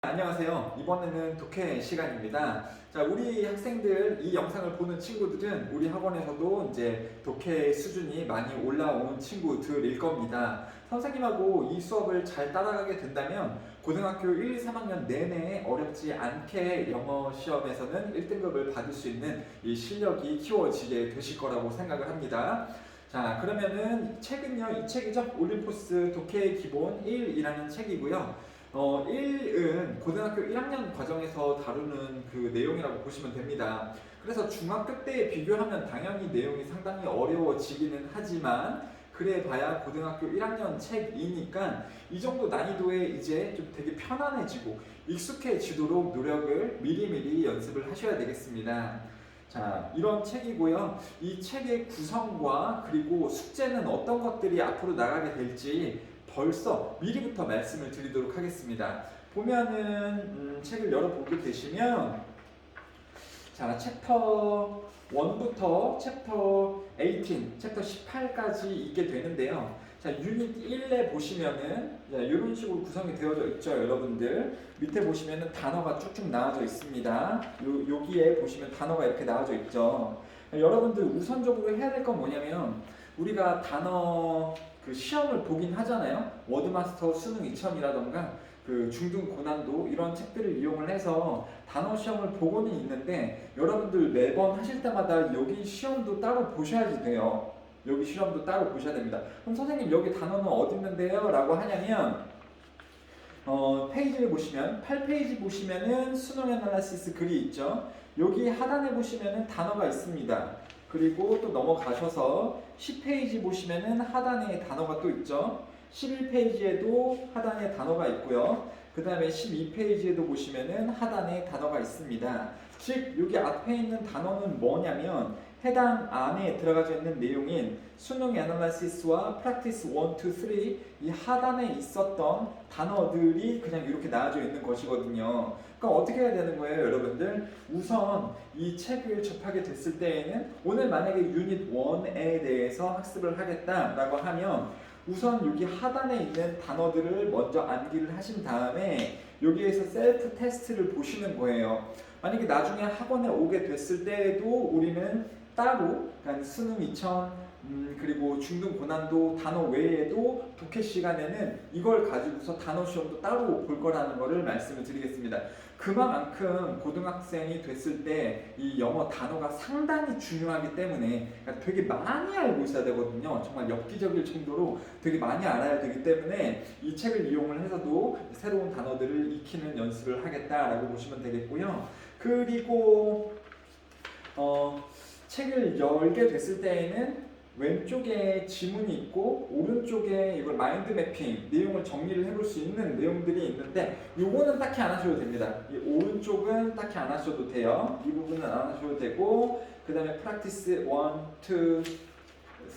안녕하세요. 이번에는 독해 시간입니다. 자, 우리 학생들, 이 영상을 보는 친구들은 우리 학원에서도 이제 독해 수준이 많이 올라온 친구들일 겁니다. 선생님하고 이 수업을 잘 따라가게 된다면 고등학교 1, 2, 3학년 내내 어렵지 않게 영어 시험에서는 1등급을 받을 수 있는 이 실력이 키워지게 되실 거라고 생각을 합니다. 자, 그러면은 책은요, 이 책이죠. 올림포스 독해의 기본 1이라는 책이고요. 1은 고등학교 1학년 과정에서 다루는 그 내용이라고 보시면 됩니다. 그래서 중학교 때 비교하면 당연히 내용이 상당히 어려워지기는 하지만 그래 봐야 고등학교 1학년 책이니까 이 정도 난이도에 이제 좀 되게 편안해지고 익숙해지도록 노력을 미리미리 연습을 하셔야 되겠습니다. 자, 이런 책이고요. 이 책의 구성과 그리고 숙제는 어떤 것들이 앞으로 나가게 될지 벌써 미리부터 말씀을 드리도록 하겠습니다. 보면은 책을 열어보게 되시면 자, 챕터 1부터 챕터 18, 챕터 18까지 있게 되는데요. 자, 유닛 1에 보시면은 이런 식으로 구성이 되어져 있죠, 여러분들. 밑에 보시면은 단어가 쭉쭉 나와져 있습니다. 여기에 보시면 단어가 이렇게 나와져 있죠. 여러분들 우선적으로 해야 될 건 뭐냐면 우리가 단어 그 시험을 보긴 하잖아요. 워드마스터 수능 2000이라던가 그 중등 고난도 이런 책들을 이용을 해서 단어 시험을 보고는 있는데 여러분들 매번 하실 때마다 여기 시험도 따로 보셔야지 돼요. 여기 시험도 따로 보셔야 됩니다. 그럼 선생님 여기 단어는 어디 있는데요? 라고 하냐면 페이지를 보시면 8페이지 보시면은 수능 애널리시스 글이 있죠. 여기 하단에 보시면은 단어가 있습니다. 그리고 또 넘어가셔서 10페이지 보시면은 하단에 단어가 또 있죠. 11페이지에도 하단에 단어가 있고요. 그 다음에 12페이지에도 보시면은 하단에 단어가 있습니다. 즉 여기 앞에 있는 단어는 뭐냐면 해당 안에 들어가져 있는 내용인 수능 애널리시스와 프랙티스 1, 2, 3 이 하단에 있었던 단어들이 그냥 이렇게 나와져 있는 것이거든요. 그러니까 어떻게 해야 되는 거예요, 여러분들? 우선 이 책을 접하게 됐을 때에는 오늘 만약에 유닛 1에 대해서 학습을 하겠다라고 하면 우선 여기 하단에 있는 단어들을 먼저 암기를 하신 다음에 여기에서 셀프 테스트를 보시는 거예요. 만약에 나중에 학원에 오게 됐을 때에도 우리는 따로 그러니까 수능 2000 그리고 중등 고난도 단어 외에도 독해 시간에는 이걸 가지고서 단어 시험도 따로 볼 거라는 거를 말씀을 드리겠습니다. 그만큼 고등학생이 됐을 때 이 영어 단어가 상당히 중요하기 때문에 그러니까 되게 많이 알고 있어야 되거든요. 정말 엽기적일 정도로 되게 많이 알아야 되기 때문에 이 책을 이용을 해서도 새로운 단어들을 익히는 연습을 하겠다라고 보시면 되겠고요. 그리고 책을 열게 됐을 때에는 왼쪽에 지문이 있고 오른쪽에 이걸 마인드 매핑 내용을 정리를 해볼 수 있는 내용들이 있는데 요거는 딱히 안 하셔도 됩니다. 이 오른쪽은 딱히 안 하셔도 돼요. 이 부분은 안 하셔도 되고 그 다음에 프랙티스 1, 2,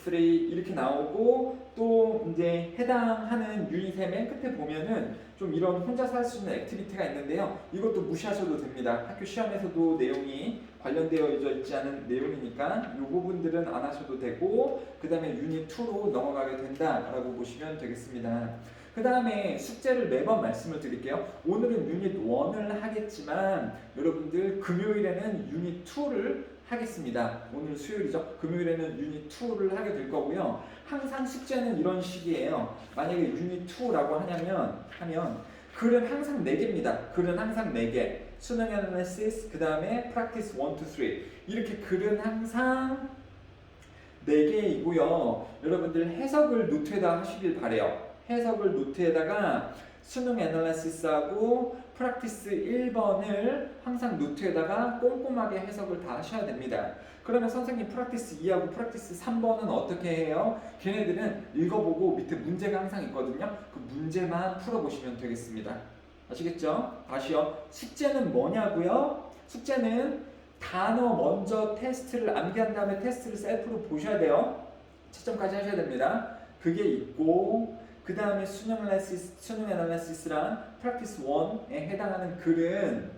3 이렇게 나오고 또 이제 해당하는 유닛의 맨 끝에 보면은 좀 이런 혼자서 할 수 있는 액티비티가 있는데요. 이것도 무시하셔도 됩니다. 학교 시험에서도 내용이 관련되어 있지 않은 내용이니까 이 부분들은 안 하셔도 되고 그 다음에 유닛 2로 넘어가게 된다라고 보시면 되겠습니다. 그 다음에 숙제를 매번 말씀을 드릴게요. 오늘은 유닛 1을 하겠지만 여러분들 금요일에는 유닛 2를 하겠습니다. 오늘 수요일이죠. 금요일에는 유닛 2를 하게 될 거고요. 항상 숙제는 이런 식이에요. 만약에 유닛 2라고 하면 글은 항상 4개입니다. 글은 항상 4개. 수능 애널리시스, 그 다음에 프랙티스 1, 2, 3 이렇게 글은 항상 4개이고요. 여러분들 해석을 노트에다 하시길 바래요. 해석을 노트에다가 수능 애널리시스하고 프랙티스 1번을 항상 노트에다가 꼼꼼하게 해석을 다 하셔야 됩니다. 그러면 선생님 프랙티스 2하고 프랙티스 3번은 어떻게 해요? 걔네들은 읽어보고 밑에 문제가 항상 있거든요. 그 문제만 풀어보시면 되겠습니다. 아시겠죠? 다시요. 숙제는 뭐냐고요? 숙제는 단어 먼저 테스트를 암기한 다음에 테스트를 셀프로 보셔야 돼요. 채점까지 하셔야 됩니다. 그게 있고 그 다음에 수능 애널리시스랑 프랙티스 1에 해당하는 글은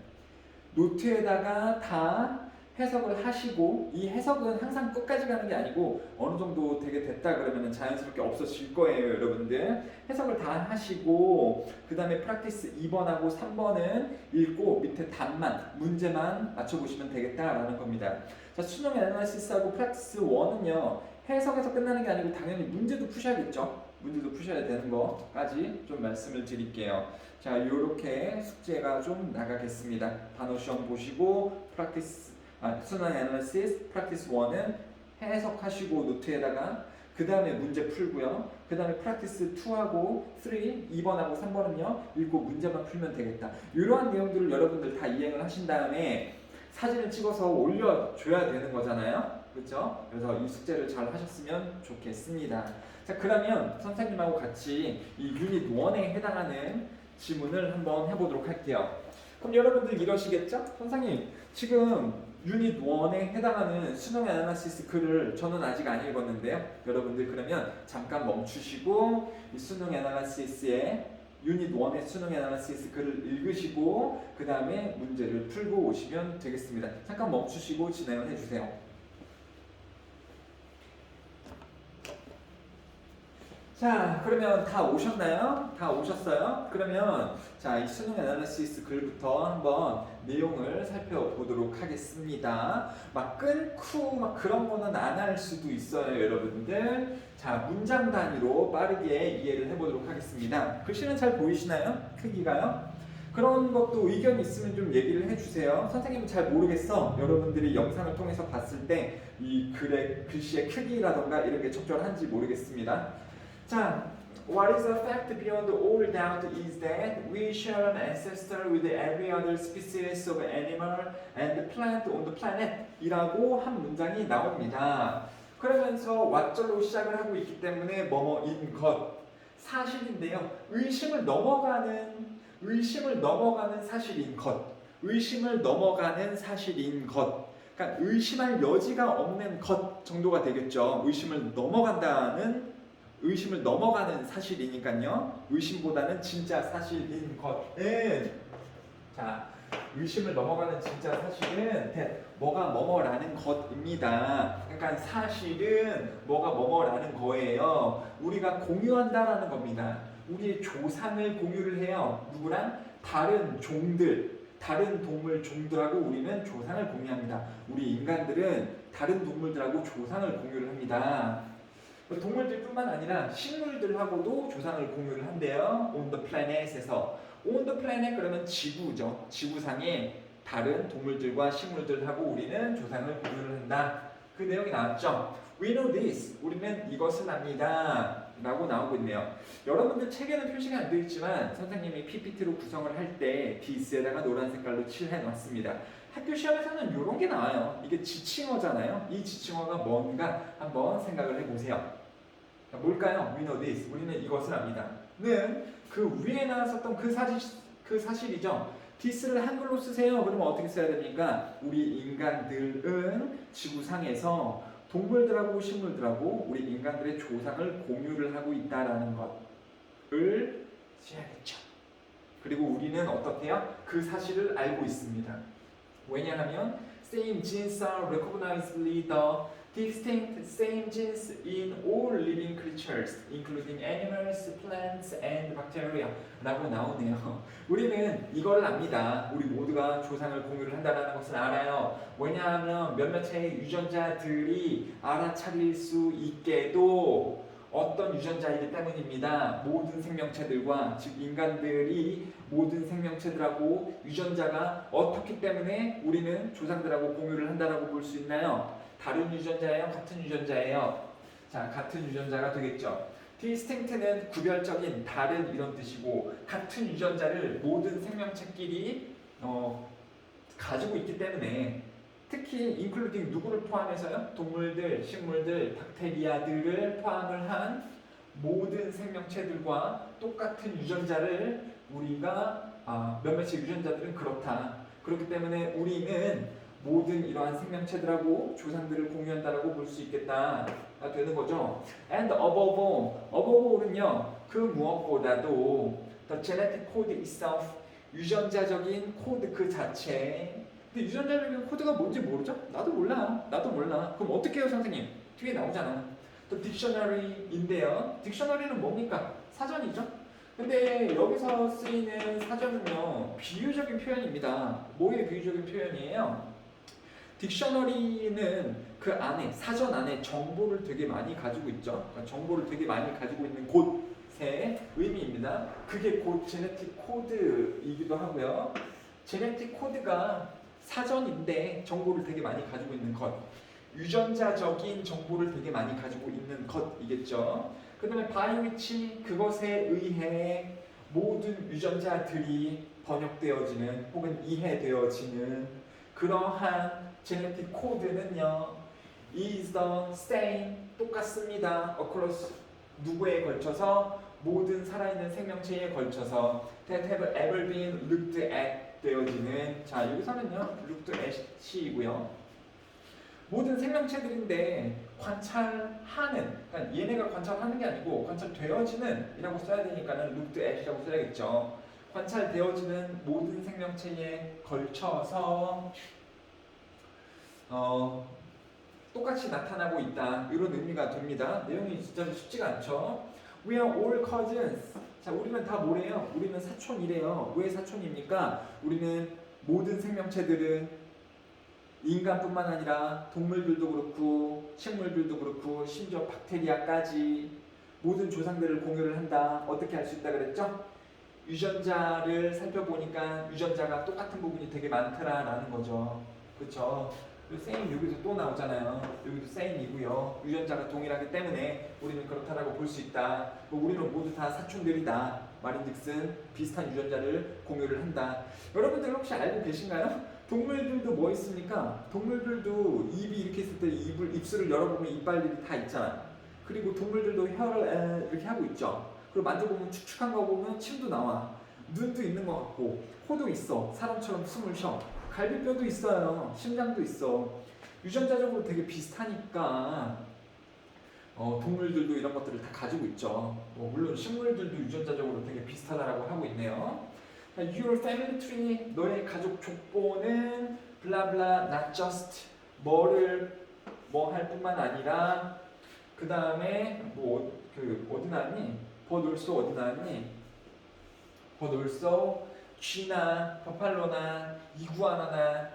노트에다가 다 해석을 하시고, 이 해석은 항상 끝까지 가는 게 아니고 어느 정도 되게 됐다 그러면 자연스럽게 없어질 거예요, 여러분들. 해석을 다 하시고 그 다음에 프랙티스 2번하고 3번은 읽고 밑에 답만, 문제만 맞춰보시면 되겠다라는 겁니다. 자, 수능 애널리시스하고 프랙티스 1은요 해석에서 끝나는 게 아니고 당연히 문제도 푸셔야겠죠. 문제도 푸셔야 되는 거까지 좀 말씀을 드릴게요. 자, 요렇게 숙제가 좀 나가겠습니다. 단어 시험 보시고 수능 애널리시스 프랙티스 1은 해석하시고 노트에다가 그 다음에 문제 풀고요. 그 다음에 프랙티스 2하고 3, 2번하고 3번은요 읽고 문제만 풀면 되겠다. 이러한 내용들을 여러분들 다 이행을 하신 다음에 사진을 찍어서 올려줘야 되는 거잖아요. 그렇죠? 그래서 이 숙제를 잘 하셨으면 좋겠습니다. 자, 그러면 선생님하고 같이 이 유닛 1에 해당하는 지문을 한번 해보도록 할게요. 그럼 여러분들 이러시겠죠? 선생님, 지금 유닛 1에 해당하는 수능 애널리시스 글을 저는 아직 안 읽었는데요. 여러분들 그러면 잠깐 멈추시고 이 수능 애널리시스의 유닛 1의 수능 애널리시스 글을 읽으시고 그 다음에 문제를 풀고 오시면 되겠습니다. 잠깐 멈추시고 진행을 해주세요. 자, 그러면 다 오셨나요? 다 오셨어요? 그러면 자, 이 수능 애널리시스 글부터 한번 내용을 살펴보도록 하겠습니다. 막 끊고 막 그런 거는 안 할 수도 있어요, 여러분들. 자, 문장 단위로 빠르게 이해를 해보도록 하겠습니다. 글씨는 잘 보이시나요? 크기가요? 그런 것도 의견 있으면 좀 얘기를 해주세요. 선생님은 잘 모르겠어. 여러분들이 영상을 통해서 봤을 때 이 글씨의 크기라던가 이런 게 적절한지 모르겠습니다. 자, what is a fact beyond all doubt is that we share an ancestor with every other species of animal and plant on the planet 이라고 한 문장이 나옵니다. 그러면서 왓절로 시작을 하고 있기 때문에 뭐뭐인 것, 사실인데요. 의심을 넘어가는 사실인 것, 의심을 넘어가는 사실인 것. 그러니까 의심할 여지가 없는 것 정도가 되겠죠. 의심을 넘어가는 사실이니까요. 의심보다는 진짜 사실인 것은, 자, 의심을 넘어가는 진짜 사실은 뭐가 뭐뭐라는 것입니다. 그러니까 사실은 뭐가 뭐뭐라는 거예요. 우리가 공유한다라는 겁니다. 우리의 조상을 공유를 해요. 누구랑? 다른 동물 종들하고 우리는 조상을 공유합니다. 우리 인간들은 다른 동물들하고 조상을 공유를 합니다. 동물들뿐만 아니라 식물들하고도 조상을 공유를 한대요. On the planet에서. On the planet 그러면 지구죠. 지구상에 다른 동물들과 식물들하고 우리는 조상을 공유를 한다. 그 내용이 나왔죠. We know this. 우리는 이것을 압니다. 라고 나오고 있네요. 여러분들 책에는 표시가 안 되어 있지만 선생님이 PPT로 구성을 할 때 this에다가 노란 색깔로 칠해 놨습니다. 학교 시험에서는 이런 게 나와요. 이게 지칭어잖아요. 이 지칭어가 뭔가 한번 생각을 해보세요. 뭘까요? We know this. 우리는 이것을 압니다. 는 그 위에 나왔었던 그 사실이죠. this를 한글로 쓰세요. 그러면 어떻게 써야 됩니까? 우리 인간들은 지구상에서 동물들하고 식물들하고 우리 인간들의 조상을 공유를 하고 있다라는 것을 써야겠죠. 그리고 우리는 어떻게요? 그 사실을 알고 있습니다. 왜냐하면 same genes are recognizably the distinct same genes in all living creatures, including animals, plants, and bacteria 라고 나오네요. 우리는 이걸 압니다. 우리 모두가 조상을 공유를 한다는 것을 알아요. 왜냐하면 몇몇의 유전자들이 알아차릴 수 있게도 어떤 유전자이기 때문입니다. 모든 생명체들과, 즉 인간들이 모든 생명체들하고 유전자가 어떻기 때문에 우리는 조상들하고 공유를 한다고 볼 수 있나요? 다른 유전자예요? 같은 유전자예요? 자, 같은 유전자가 되겠죠. distinct는 구별적인, 다른 이런 뜻이고, 같은 유전자를 모든 생명체끼리 가지고 있기 때문에, 특히 including 누구를 포함해서요? 동물들, 식물들, 박테리아들을 포함을 한 모든 생명체들과 똑같은 유전자를 우리가 몇몇의 유전자들은 그렇다. 그렇기 때문에 우리는 모든 이러한 생명체들하고 조상들을 공유한다라고 볼 수 있겠다 되는 거죠. And above all은요, 그 무엇보다도 the genetic code itself, 유전자적인 코드 그 자체, 근데 유전자적인 코드가 뭔지 모르죠? 나도 몰라. 나도 몰라. 그럼 어떻게 해요, 선생님? 뒤에 나오잖아. 또 딕셔너리인데요. 딕셔너리는 뭡니까? 사전이죠. 근데 여기서 쓰이는 사전은요, 비유적인 표현입니다. 뭐의 비유적인 표현이에요? 딕셔너리는 그 안에, 사전 안에 정보를 되게 많이 가지고 있죠. 그러니까 정보를 되게 많이 가지고 있는 곳의 의미입니다. 그게 곧 제네틱 코드이기도 하고요. 제네틱 코드가 사전인데 정보를 되게 많이 가지고 있는 것. 유전자적인 정보를 되게 많이 가지고 있는 것이겠죠. 그 다음에 by which, 그것에 의해 모든 유전자들이 번역되어지는 혹은 이해되어지는 그러한 제네틱 코드는요, is the same, 똑같습니다. across, 누구에 걸쳐서? 모든 살아있는 생명체에 걸쳐서 that have ever been looked at 되어지는, 자 여기서는요 looked at이고요. 모든 생명체들인데 관찰하는, 그러니까 얘네가 관찰하는 게 아니고 관찰되어지는 이라고 써야 되니까는 looked at이라고 써야겠죠. 관찰되어지는 모든 생명체에 걸쳐서 똑같이 나타나고 있다, 이런 의미가 됩니다. 내용이 진짜 쉽지가 않죠. We are all cousins. 자, 우리는 다 뭐래요? 우리는 사촌이래요. 왜 사촌입니까? 우리는 모든 생명체들은 인간뿐만 아니라 동물들도 그렇고 식물들도 그렇고 심지어 박테리아까지 모든 조상들을 공유를 한다. 어떻게 할 수 있다 그랬죠? 유전자를 살펴보니까 유전자가 똑같은 부분이 되게 많더라라는 거죠. 그렇죠? same 여기서 또 나오잖아요. 여기도 same이고요. 유전자가 동일하기 때문에 우리는 그렇다라고 볼 수 있다. 우리는 모두 다 사촌들이다. 말인즉슨 비슷한 유전자를 공유를 한다. 여러분들 혹시 알고 계신가요? 동물들도 뭐 있습니까? 동물들도 입이 이렇게 있을 때 입술을 열어보면 이빨들이 다 있잖아. 그리고 동물들도 혀를 이렇게 하고 있죠. 그리고 만져보면 축축한 거 보면 침도 나와. 눈도 있는 것 같고 코도 있어. 사람처럼 숨을 쉬어. 갈비뼈도 있어요. 심장도 있어. 유전자적으로 되게 비슷하니까 동물들도 이런 것들을 다 가지고 있죠. 물론 식물들도 유전자적으로 되게 비슷하다라고 하고 있네요. Your family tree, 너의 가족 족보는 블라블라 not just 뭐를 뭐 할 뿐만 아니라 그 다음에 어디 나왔니? but also 어디 나왔니? but also 쥐나 버팔로나 이구아나나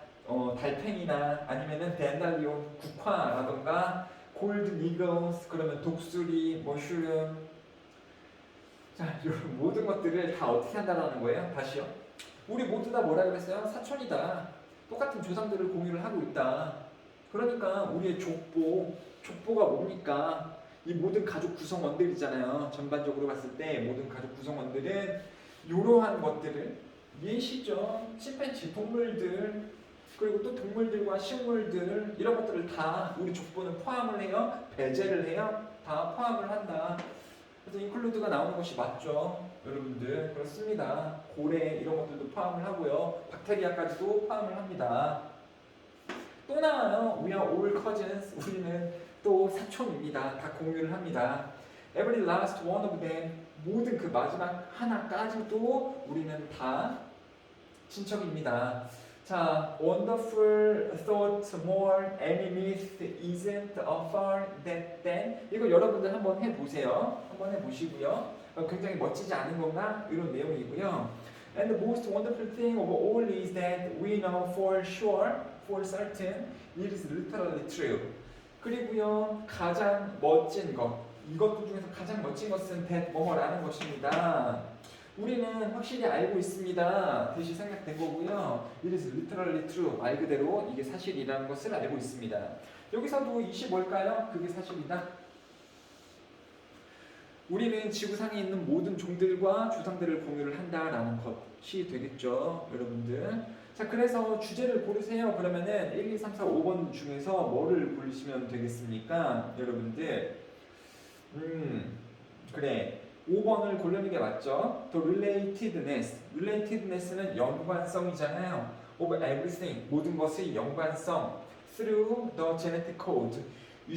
달팽이나 아니면은 댄달리온 국화라던가 골든 이글스, 그러면 독수리, 머쉬룸. 자, 이런 모든 것들을 다 어떻게 한다라는 거예요? 다시요. 우리 모두 다 뭐라 그랬어요? 사촌이다. 똑같은 조상들을 공유를 하고 있다. 그러니까 우리의 족보가 뭡니까? 이 모든 가족 구성원들이잖아요. 전반적으로 봤을 때 모든 가족 구성원들은 이러한 것들을 예시죠. 침팬지, 동물들, 그리고 또 동물들과 식물들, 이런 것들을 다 우리 족보는 포함을 해요. 배제를 해요. 다 포함을 한다. 그래서 인클루드가 나오는 것이 맞죠. 여러분들 그렇습니다. 고래 이런 것들도 포함을 하고요. 박테리아까지도 포함을 합니다. 또 나와요. We are all cousins. 우리는 또 사촌입니다. 다 공유를 합니다. Every last one of them. 모든 그 마지막 하나까지도 우리는 다 친척입니다. 자, wonderful thought more enemies isn't afar that then. 이거 여러분들 한번 해보세요. 한번 해보시고요. 굉장히 멋지지 않은 건가? 이런 내용이고요. And the most wonderful thing of all is that we know for sure, for certain, it is literally true. 그리고요, 가장 멋진 것, 이것들 중에서 가장 멋진 것은 that 뭐뭐라는 것입니다. 우리는 확실히 알고 있습니다. 대시 생략된 거고요. It is literally true. 말 그대로 이게 사실이라는 것을 알고 있습니다. 여기서도 이시 뭘까요? 그게 사실이다. 우리는 지구상에 있는 모든 종들과 조상들을 공유를 한다라는 것이 되겠죠, 여러분들. 자, 그래서 주제를 고르세요. 그러면은 1, 2, 3, 4, 5번 중에서 뭐를 고르시면 되겠습니까, 여러분들? 그래. 5번을 고르는 게 맞죠? 또 relatedness. relatedness는 연관성이잖아요. of everything. 모든 것의 연관성. through the genetic code.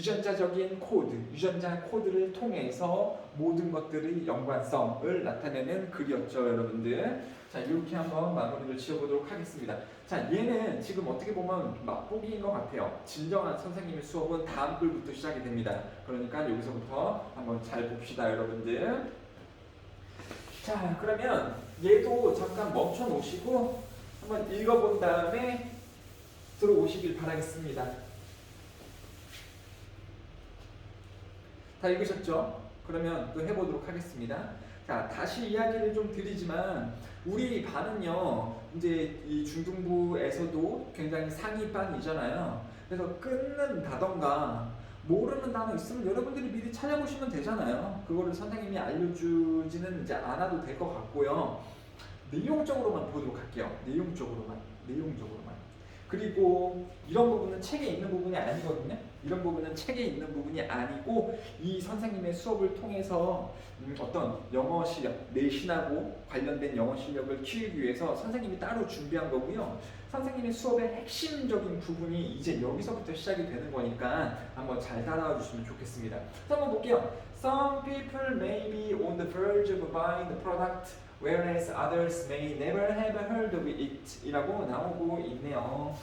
유전자적인 코드, 유전자 코드를 통해서 모든 것들의 연관성을 나타내는 글이었죠, 여러분들. 자, 이렇게 한번 마무리를 지어보도록 하겠습니다. 자, 얘는 지금 어떻게 보면 맛보기인 것 같아요. 진정한 선생님의 수업은 다음 글부터 시작이 됩니다. 그러니까 여기서부터 한번 잘 봅시다, 여러분들. 자, 그러면 얘도 잠깐 멈춰 놓으시고 한번 읽어본 다음에 들어오시길 바라겠습니다. 다 읽으셨죠? 그러면 또 해보도록 하겠습니다. 자, 다시 이야기를 좀 드리지만 우리 반은요, 이제 이 중등부에서도 굉장히 상위반이잖아요. 그래서 끊는다던가 모르는 단어 있으면 여러분들이 미리 찾아보시면 되잖아요. 그거를 선생님이 알려주지는 이제 않아도 될 것 같고요. 내용적으로만 보도록 할게요. 내용적으로만. 그리고 이런 부분은 책에 있는 부분이 아니거든요. 이런 부분은 책에 있는 부분이 아니고 이 선생님의 수업을 통해서 어떤 영어 실력, 내신하고 관련된 영어 실력을 키우기 위해서 선생님이 따로 준비한 거고요. 선생님의 수업의 핵심적인 부분이 이제 여기서부터 시작이 되는 거니까 한번 잘 따라와 주시면 좋겠습니다. 자, 한번 볼게요. Some people may be on the verge of buying the product whereas others may never have heard of it 이라고 나오고 있네요.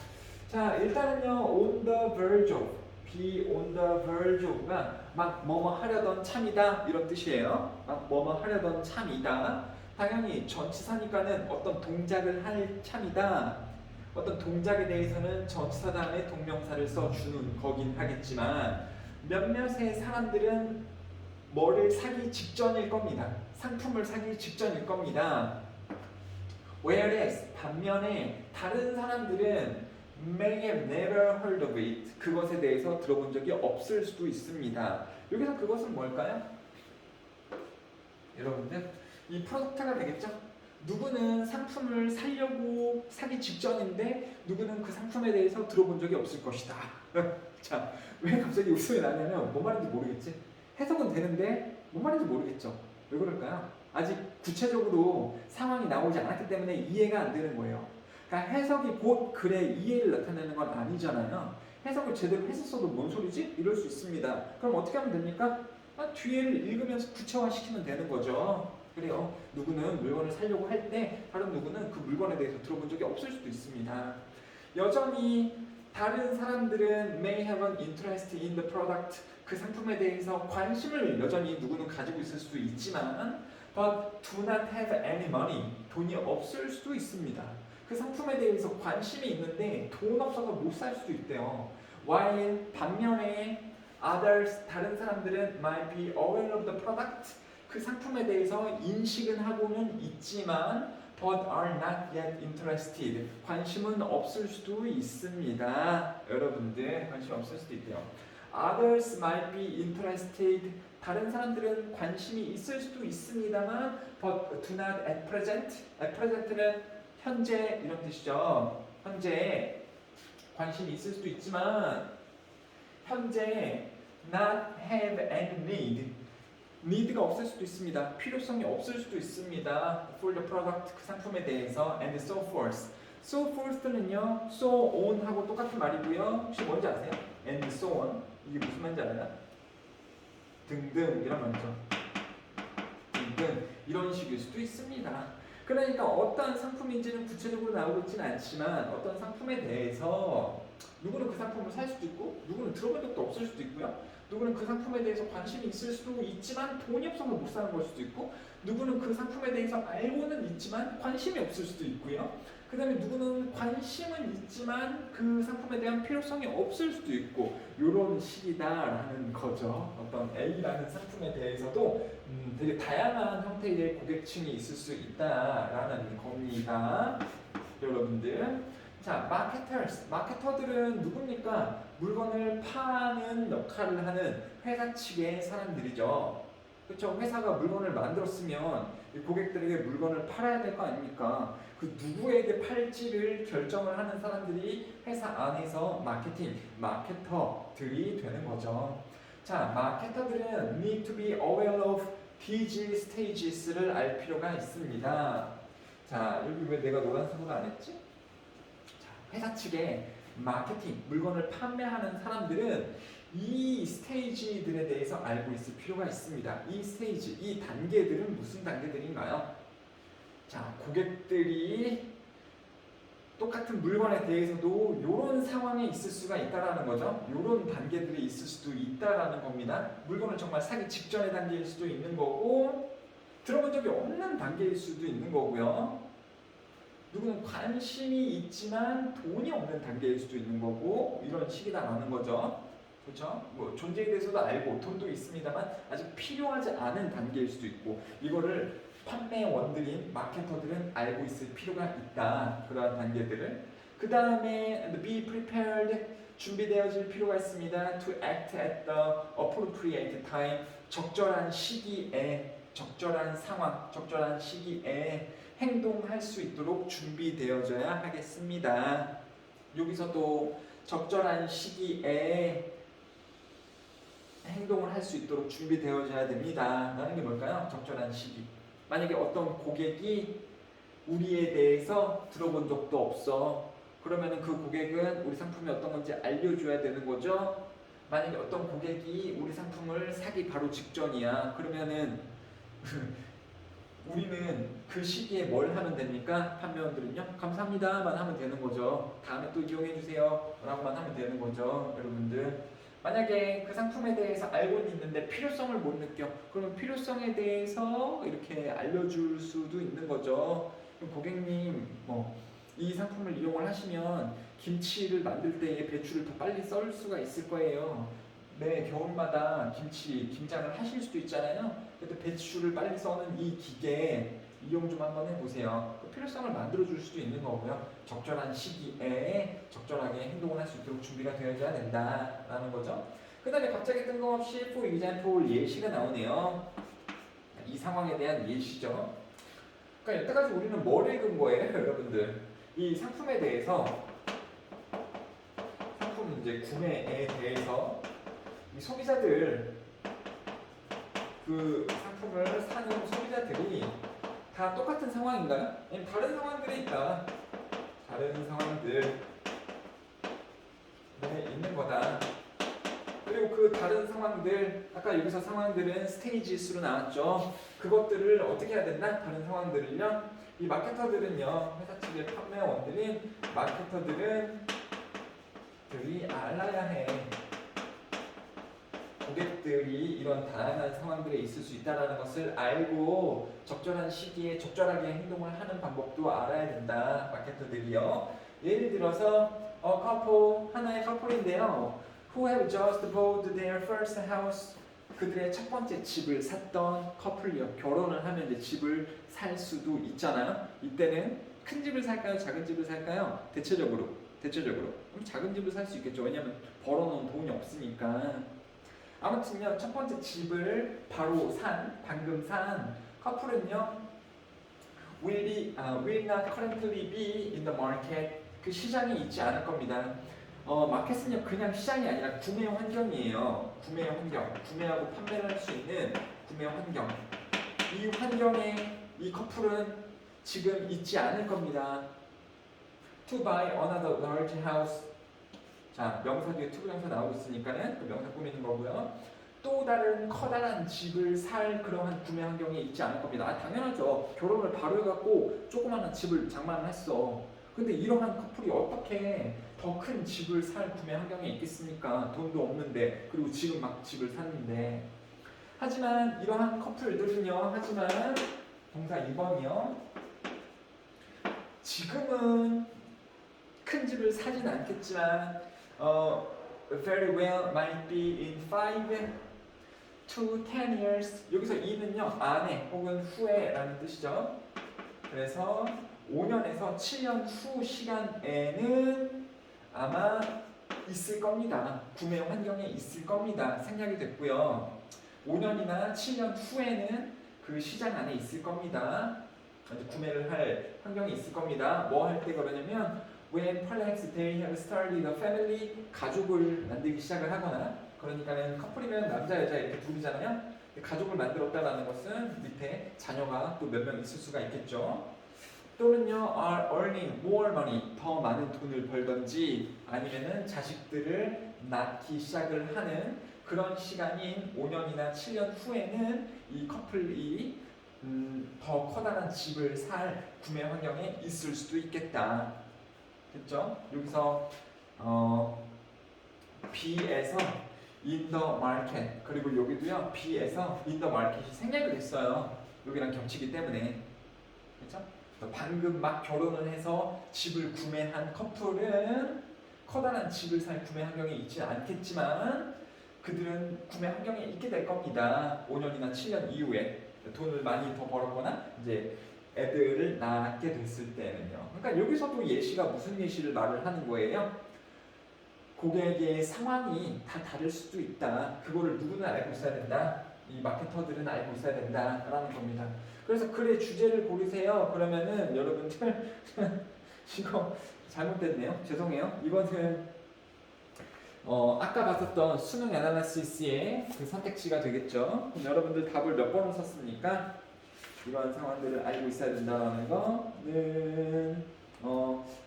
자, 일단은요, on the verge of, be on the verge of가 막 뭐뭐 하려던 참이다 이런 뜻이에요. 막 뭐뭐 하려던 참이다. 당연히 전치사니까는 어떤 동작을 할 참이다. 어떤 동작에 대해서는 전치사 다음에 동명사를 써주는 거긴 하겠지만 몇몇의 사람들은 뭐를 사기 직전일 겁니다. 상품을 사기 직전일 겁니다. Whereas 반면에 다른 사람들은 may have never heard of it. 그것에 대해서 들어본 적이 없을 수도 있습니다. 여기서 그것은 뭘까요? 여러분들 이 프로덕트가 되겠죠? 누구는 상품을 사려고 사기 직전인데 누구는 그 상품에 대해서 들어본 적이 없을 것이다. 자, 왜 갑자기 웃음이 나냐면 뭔 말인지 모르겠지? 해석은 되는데 뭔 말인지 모르겠죠? 왜 그럴까요? 아직 구체적으로 상황이 나오지 않았기 때문에 이해가 안 되는 거예요. 그러니까 해석이 곧 글의 이해를 나타내는 건 아니잖아요. 해석을 제대로 했었어도 뭔 소리지? 이럴 수 있습니다. 그럼 어떻게 하면 됩니까? 뒤에를 읽으면서 구체화시키면 되는 거죠. 그래요. 누구는 물건을 사려고 할 때 다른 누구는 그 물건에 대해서 들어본 적이 없을 수도 있습니다. 여전히 다른 사람들은 may have an interest in the product. 그 상품에 대해서 관심을 여전히 누구는 가지고 있을 수도 있지만 but do not have any money. 돈이 없을 수도 있습니다. 그 상품에 대해서 관심이 있는데 돈 없어서 못 살 수도 있대요. while 반면에 others 다른 사람들은 might be aware of the product. 그 상품에 대해서 인식은 하고는 있지만 but are not yet interested. 관심은 없을 수도 있습니다. 여러분들 관심 없을 수도 있대요. Others might be interested. 다른 사람들은 관심이 있을 수도 있습니다만 but do not at present. at present는 현재 이런 뜻이죠. 현재 관심이 있을 수도 있지만 현재 not have any need. need가 없을 수도 있습니다. 필요성이 없을 수도 있습니다. for the product 그 상품에 대해서 and so forth. so forth는요, so on 하고 똑같은 말이고요. 혹시 뭔지 아세요? and so on 이게 무슨 말인지 알아요? 등등 이런 말이죠. 등등 이런 식일 수도 있습니다. 그러니까 어떤 상품인지는 구체적으로 나오고 있지는 않지만 어떤 상품에 대해서 누구는 그 상품을 살 수도 있고 누구는 들어본 적도 없을 수도 있고요. 누구는 그 상품에 대해서 관심이 있을 수도 있지만 돈이 없어서 못 사는 걸 수도 있고 누구는 그 상품에 대해서 알고는 있지만 관심이 없을 수도 있고요. 그 다음에 누구는 관심은 있지만 그 상품에 대한 필요성이 없을 수도 있고 이런 식이다라는 거죠. 어떤 A라는 상품에 대해서도 되게 다양한 형태의 고객층이 있을 수 있다라는 겁니다. 여러분들. 자, 마케터들은 누굽니까? 물건을 파는 역할을 하는 회사 측의 사람들이죠. 그렇죠? 회사가 물건을 만들었으면 고객들에게 물건을 팔아야 될 거 아닙니까? 그 누구에게 팔지를 결정을 하는 사람들이 회사 안에서 마케터들이 되는 거죠. 자, 마케터들은 need to be aware of these stages를 알 필요가 있습니다. 자, 여기 왜 내가 노란색으로 안 했지? 자, 회사 측에 마케팅, 물건을 판매하는 사람들은 이 스테이지들에 대해서 알고 있을 필요가 있습니다. 이 스테이지, 이 단계들은 무슨 단계들인가요? 자, 고객들이 똑같은 물건에 대해서도 이런 상황에 있을 수가 있다라는 거죠. 이런 단계들이 있을 수도 있다라는 겁니다. 물건을 정말 사기 직전의 단계일 수도 있는 거고, 들어본 적이 없는 단계일 수도 있는 거고요. 누구는 관심이 있지만 돈이 없는 단계일 수도 있는 거고, 이런 식이다라는 거죠. 그렇죠? 뭐 존재에 대해서도 알고 돈도 있습니다만 아직 필요하지 않은 단계일 수도 있고, 이거를 판매원들인 마케터들은 알고 있을 필요가 있다. 그러한 단계들을. 그 다음에 be prepared, 준비되어질 필요가 있습니다. to act at the appropriate time, 적절한 시기에, 적절한 상황, 적절한 시기에 행동할 수 있도록 준비되어져야 하겠습니다. 여기서 또 적절한 시기에 행동을 할 수 있도록 준비되어져야 됩니다. 라는 게 뭘까요? 적절한 시기. 만약에 어떤 고객이 우리에 대해서 들어본 적도 없어. 그러면 그 고객은 우리 상품이 어떤 건지 알려줘야 되는 거죠. 만약에 어떤 고객이 우리 상품을 사기 바로 직전이야. 그러면은 우리는 그 시기에 뭘 하면 됩니까? 판매원들은요? 감사합니다만 하면 되는 거죠. 다음에 또 이용해주세요 라고만 하면 되는 거죠. 여러분들, 만약에 그 상품에 대해서 알고는 있는데 필요성을 못 느껴. 그러면 필요성에 대해서 이렇게 알려줄 수도 있는 거죠. 그럼 고객님, 이 상품을 이용을 하시면 김치를 만들 때에 배추를 더 빨리 썰 수가 있을 거예요. 매 겨울마다 김장을 하실 수도 있잖아요. 그때 배추를 빨리 써는 이 기계 이용 좀 한번 해보세요. 그 필요성을 만들어줄 수도 있는 거고요. 적절한 시기에 적절하게 행동을 할 수 있도록 준비가 되어야 된다라는 거죠. 그 다음에 갑자기 뜬금없이 for example 예시가 나오네요. 이 상황에 대한 예시죠. 그러니까 여태까지 우리는 뭘 읽은 거예요, 여러분들? 이 상품에 대해서, 상품 이제 구매에 대해서 이 소비자들, 그 상품을 사는 소비자들이 다 똑같은 상황인가요? 아니면 다른 상황들이 있다. 다른 상황들 있는 거다. 그리고 그 다른 상황들, 아까 여기서 상황들은 스테이지 수로 나왔죠. 그것들을 어떻게 해야 된다? 다른 상황들을요. 이 마케터들은요, 회사 측의 판매원들인 마케터들은 들이 알아야 해. 고객들이 이런 다양한 상황들에 있을 수 있다는 것을 알고 적절한 시기에 적절하게 행동을 하는 방법도 알아야 된다. 마케터들이요. 예를 들어서 하나의 커플인데요. Who have just bought their first house. 그들의 첫 번째 집을 샀던 커플이요. 결혼을 하면 이제 집을 살 수도 있잖아요. 이때는 큰 집을 살까요? 작은 집을 살까요? 대체적으로 그럼 작은 집을 살 수 있겠죠. 왜냐하면 벌어놓은 돈이 없으니까. 아무튼요, 첫 번째 집을 방금 산 커플은요, will not currently be in the market. 그 시장에 있지 않을 겁니다. 마켓은요, 그냥 시장이 아니라 구매 환경이에요. 구매 환경, 구매하고 판매를 할 수 있는 구매 환경. 이 환경에 이 커플은 지금 있지 않을 겁니다. To buy another large house. 자, 명사 뒤에 to 명사 나오고 있으니까는 그 명사 꾸미는 거고요. 또 다른 커다란 집을 살 그러한 구매 환경에 있지 않을 겁니다. 당연하죠. 결혼을 바로 해갖고 조그마한 집을 장만을 했어. 근데 이러한 커플이 어떻게 더 큰 집을 살 구매 환경에 있겠습니까? 돈도 없는데, 그리고 지금 막 집을 샀는데. 하지만 이러한 커플들은요, 동사 2번이요. 지금은 큰 집을 사진 않겠지만 very well might be in 5 to 10 years. 여기서 이는요, 안에 혹은 후에라는 뜻이죠. 그래서 5년에서 7년 후 시간에는 아마 있을 겁니다. 구매 환경에 있을 겁니다. 생략이 됐고요. 5년이나 7년 후에는 그 시장 안에 있을 겁니다. 구매를 할 환경이 있을 겁니다. 뭐 할 때 그러냐면 when perhaps they have started a family, 가족을 만들기 시작을 하거나, 그러니까는 커플이면 남자 여자 이렇게 둘이잖아요. 가족을 만들었다라는 것은 밑에 자녀가 또 몇 명 있을 수가 있겠죠. 또는요 are earning more money 더 많은 돈을 벌던지 아니면은 자식들을 낳기 시작을 하는 그런 시간인 5년이나 7년 후에는 이 커플이 더 커다란 집을 살 구매 환경에 있을 수도 있겠다. 됐죠? 여기서 B에서 in the market 그리고 여기도요 B에서 in the market이 생략을 했어요. 여기랑 겹치기 때문에. 그렇죠? 방금 막 결혼을 해서 집을 구매한 커플은 커다란 집을 살 구매 환경에 있지는 않겠지만 그들은 구매 환경에 있게 될 겁니다. 5년이나 7년 이후에 돈을 많이 더 벌었거나 이제 애들을 낳게 됐을 때는요. 그러니까 여기서도 예시가 무슨 예시를 말을 하는 거예요? 고객의 상황이 다 다를 수도 있다. 그거를 누구는 알고 있어야 된다. 이 마케터들은 알고 있어야 된다라는 겁니다. 그래서 글의 주제를 고르세요. 그러면은 여러분들 이거 잘못됐네요. 죄송해요. 이거는 아까 봤었던 수능 애널리시스의 그 선택지가 되겠죠. 그럼 여러분들 답을 몇 번을 썼습니까? 이런 상황들을 알고 있어야 된다는 거는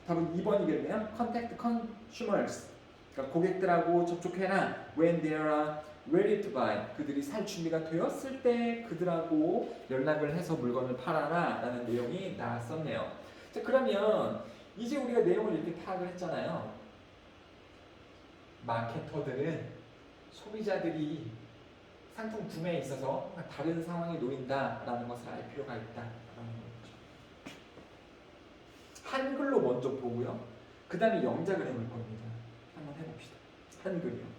답은 2번이겠네요. Contact consumers. 그러니까 고객들하고 접촉해라. When they are ready to buy. 그들이 살 준비가 되었을 때 그들하고 연락을 해서 물건을 팔아라 라는 내용이 나왔었네요. 자, 그러면 이제 우리가 내용을 이렇게 파악을 했잖아요. 마케터들은 소비자들이 상품 구매에 있어서 다른 상황에 놓인다라는 것을 알 필요가 있다라는 거죠. 한글로 먼저 보고요. 그 다음에 영작을 해볼 겁니다. 한번 해봅시다. 한글이요.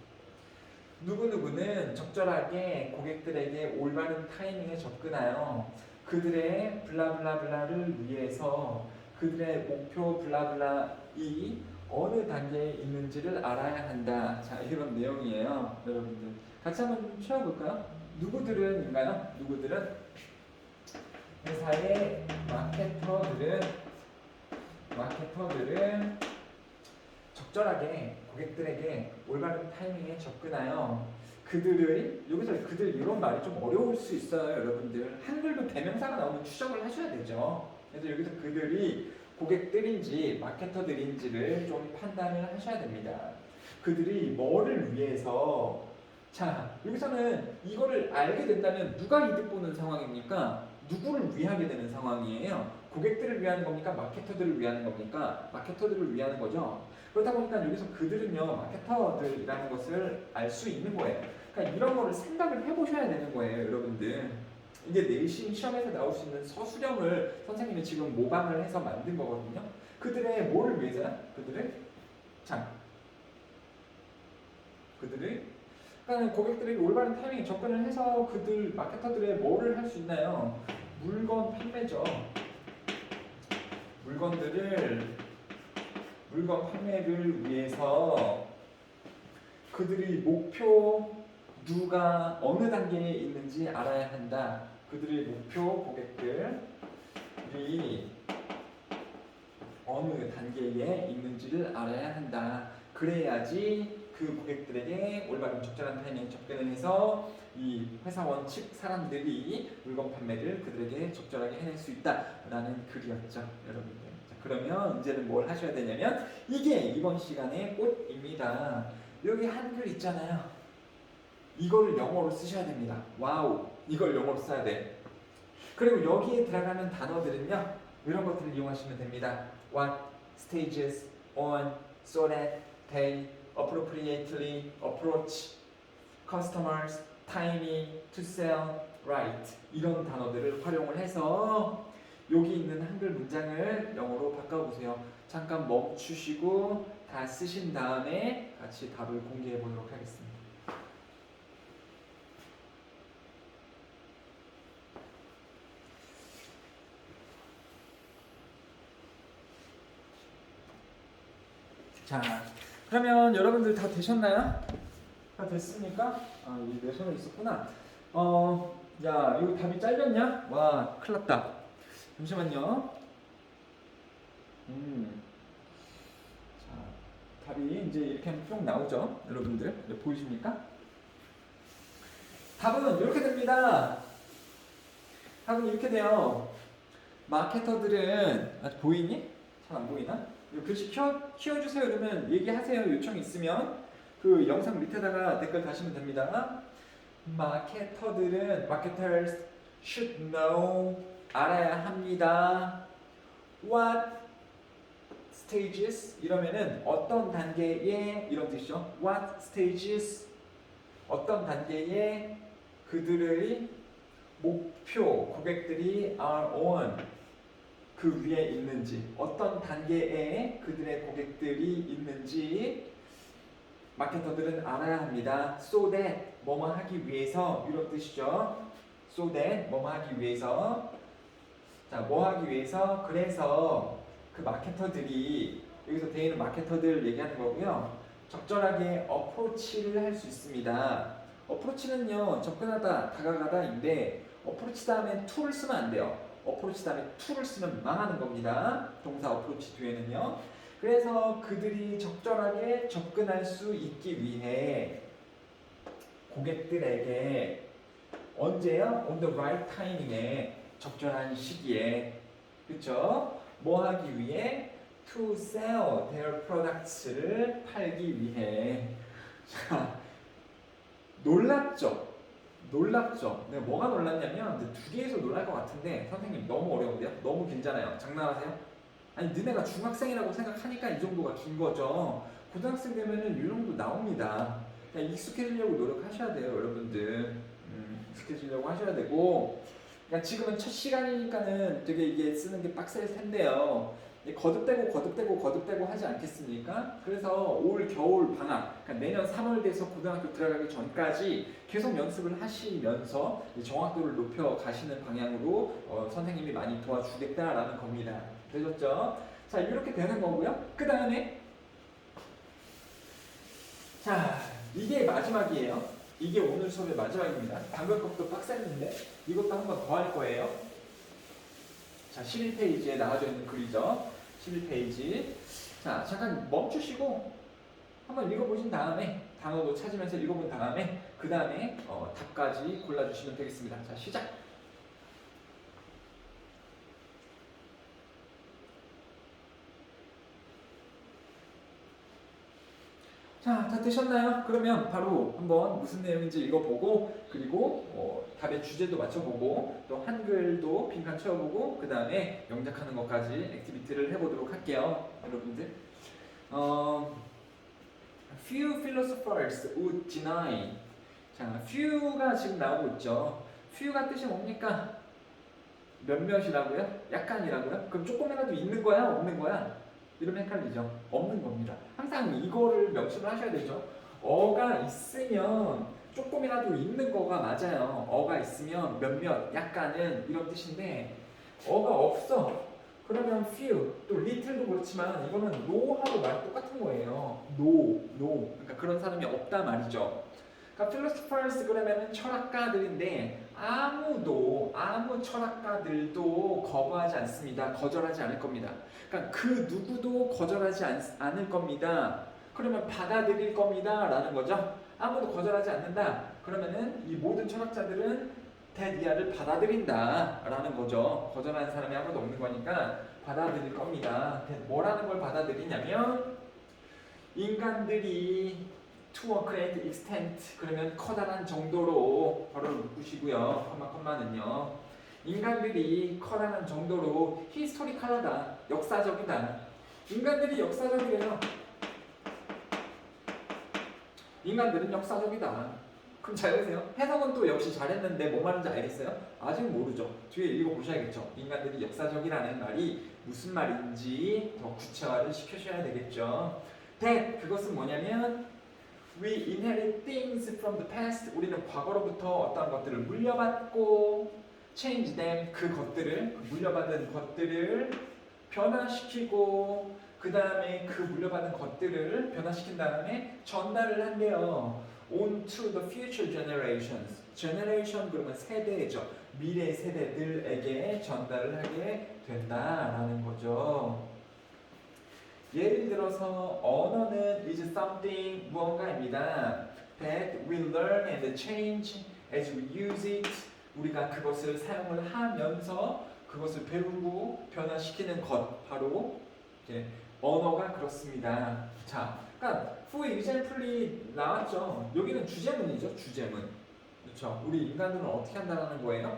누구누구는 적절하게 고객들에게 올바른 타이밍에 접근하여 그들의 블라블라블라를 위해서 그들의 목표 블라블라이 어느 단계에 있는지를 알아야 한다. 자, 이런 내용이에요. 여러분들 같이 한번 채워볼까요? 누구들은인가요? 누구들은? 회사의 마케터들은 적절하게 고객들에게 올바른 타이밍에 접근하여 그들의 여기서 그들 이런 말이 좀 어려울 수 있어요. 여러분들 한글도 대명사가 나오면 추적을 하셔야 되죠. 그래서 여기서 그들이 고객들인지 마케터들인지를 좀 판단을 하셔야 됩니다. 그들이 뭐를 위해서 자 여기서는 이거를 알게 된다면 누가 이득 보는 상황입니까? 누구를 위하게 되는 상황이에요? 고객들을 위하는 겁니까? 마케터들을 위하는 겁니까? 마케터들을 위하는 거죠. 그러다 보니까 여기서 그들은요 마케터들이라는 것을 알 수 있는 거예요. 그러니까 이런 거를 생각을 해보셔야 되는 거예요, 여러분들. 이게 내신 시험에서 나올 수 있는 서술형을 선생님이 지금 모방을 해서 만든 거거든요. 그들의 뭐를 위해서요? 그들의 그러니까 고객들에게 올바른 타이밍에 접근을 해서 그들 마케터들의 뭐를 할 수 있나요? 물건 판매죠. 물건 판매를 위해서 그들이 목표 누가 어느 단계에 있는지 알아야 한다. 그들의 목표 고객들이 어느 단계에 있는지를 알아야 한다. 그래야지 그 고객들에게 올바른 적절한 타이밍에 접근을 해서 이 회사원 측 사람들이 물건 판매를 그들에게 적절하게 해낼 수 있다라는 글이었죠, 여러분들. 자, 그러면 이제는 뭘 하셔야 되냐면 이게 이번 시간의 꽃입니다. 여기 한글 있잖아요. 이거를 영어로 쓰셔야 됩니다. 와우, 이걸 영어로 써야 돼. 그리고 여기에 들어가는 단어들은요, 이런 것들을 이용하시면 됩니다. What stages on so that they appropriately approach customers, timing to sell right. 이런 단어들을 활용을 해서 여기 있는 한글 문장을 영어로 바꿔보세요. 잠깐 멈추시고 다 쓰신 다음에 같이 답을 공개해 보도록 하겠습니다. 자, 그러면 여러분들 다 되셨나요? 다 됐습니까? 아, 여기 내 손에 있었구나. 야, 이거 답이 잘렸냐? 와, 큰일 났다. 잠시만요. 자, 답이 이제 이렇게 하면 쭉 나오죠? 여러분들, 보이십니까? 답은 이렇게 됩니다. 답은 이렇게 돼요. 마케터들은 보이니? 잘 안 보이나? 이거 글씨 키워주세요. 이러면 얘기하세요. 요청 있으면 그 영상 밑에다가 댓글 다시면 됩니다. marketers should know 알아야 합니다. What stages 이러면은 어떤 단계에 이런 뜻이죠. What stages 어떤 단계에 그들의 목표 고객들이 are on 그 위에 있는지 어떤 단계에 그들의 고객들이 있는지 마케터들은 알아야 합니다. So that 뭐뭐 하기 위해서 이런 뜻이죠. So that 뭐뭐 하기 위해서 자, 뭐 하기 위해서 그래서 그 마케터들이 여기서 되어 있는 마케터들 얘기하는 거고요. 적절하게 어프로치를 할 수 있습니다. 어프로치는요 접근하다, 다가가다인데 어프로치 다음에 to를 쓰면 안 돼요. 어프로치 다음에 to를 쓰면 망하는 겁니다. 동사 어프로치 뒤에는요. 그래서 그들이 적절하게 접근할 수 있기 위해 고객들에게 언제요? On the right timing에 적절한 시기에 그렇죠? 뭐 하기 위해? To sell their products를 팔기 위해. 자, 놀랍죠? 놀랍죠? 내가 뭐가 놀랐냐면 두 개에서 놀랄 것 같은데 선생님 너무 어려운데요? 너무 길잖아요. 장난하세요? 아니 너네가 중학생이라고 생각하니까 이 정도가 긴 거죠. 고등학생 되면은 이 정도 나옵니다. 그냥 익숙해지려고 노력하셔야 돼요, 여러분들. 익숙해지려고 하셔야 되고. 그러니까 지금은 첫 시간이니까는 되게 이게 쓰는 게 빡셀 텐데요. 거듭되고 하지 않겠습니까? 그래서 올 겨울 방학, 그러니까 내년 3월 돼서 고등학교 들어가기 전까지 계속 연습을 하시면서 정확도를 높여 가시는 방향으로 선생님이 많이 도와주겠다라는 겁니다. 되셨죠? 자, 이렇게 되는 거고요. 그 다음에 자, 이게 마지막이에요. 이게 오늘 수업의 마지막입니다. 방금 것도 빡셌는데 이것도 한 번 더 할 거예요. 자, 11페이지에 나와져 있는 글이죠. 11페이지. 자, 잠깐 멈추시고 한번 읽어보신 다음에 단어도 찾으면서 읽어본 다음에 그 다음에 답까지 골라주시면 되겠습니다. 자, 시작! 자, 다 되셨나요? 그러면 바로 한번 무슨 내용인지 읽어보고 그리고 답의 주제도 맞춰보고 또 한글도 빈칸 채워보고 그 다음에 영작하는 것까지 액티비티를 해보도록 할게요. 여러분들 Few philosophers would deny 자, few가 지금 나오고 있죠. few가 뜻이 뭡니까? 몇몇이라고요? 약간이라고요? 그럼 조금이라도 있는 거야? 없는 거야? 이러면 헷갈리죠. 없는 겁니다. 항상 이거를 명심을 하셔야 되죠. 어가 있으면 조금이라도 있는 거가 맞아요. 어가 있으면 몇몇, 약간은 이런 뜻인데 어가 없어. 그러면 few, 또 little도 그렇지만 이거는 no하고 말 똑같은 거예요. no. 그러니까 그런 사람이 없다 말이죠. 그러니까 philosophers 그러면은 철학가들인데 아무 철학가들도 거부하지 않습니다. 거절하지 않을 겁니다. 그러니까 그 누구도 거절하지 않을 겁니다. 그러면 받아들일 겁니다. 라는 거죠. 아무도 거절하지 않는다. 그러면은 이 모든 철학자들은 테디아를 받아들인다. 라는 거죠. 거절하는 사람이 아무도 없는 거니까 받아들일 겁니다. 뭐라는 걸 받아들이냐면 인간들이 to a great extent 그러면 커다란 정도로 바로 묶으시고요. 컴마는요. 인간들이 커다란 정도로 히스토리컬하다. 역사적이다. 인간들이 역사적이래요. 인간들은 역사적이다. 그럼 잘 보세요. 해석은 또 역시 잘했는데 뭐 말인지 알겠어요? 아직 모르죠. 뒤에 읽어보셔야겠죠. 인간들이 역사적이라는 말이 무슨 말인지 더 구체화를 시켜줘야 되겠죠. that 그것은 뭐냐면 We inherit things from the past. 우리는 과거로부터 어떤 것들을 물려받고 change them. 그 것들을 물려받은 것들을 변화시키고 그 다음에 그 물려받은 것들을 변화시킨 다음에 전달을 한대요. On to the future generations. generation 그러면 세대죠. 미래 세대들에게 전달을 하게 된다라는 거죠. 예를 들어서 언어는 is something 무언가입니다. that we learn and change as we use it. 우리가 그것을 사용을 하면서 그것을 배우고 변화시키는 것 바로 이제 언어가 그렇습니다. 자, 그러니까 for example이 나왔죠. 여기는 주제문이죠. 주제문. 그렇죠. 우리 인간들은 어떻게 한다는 거예요?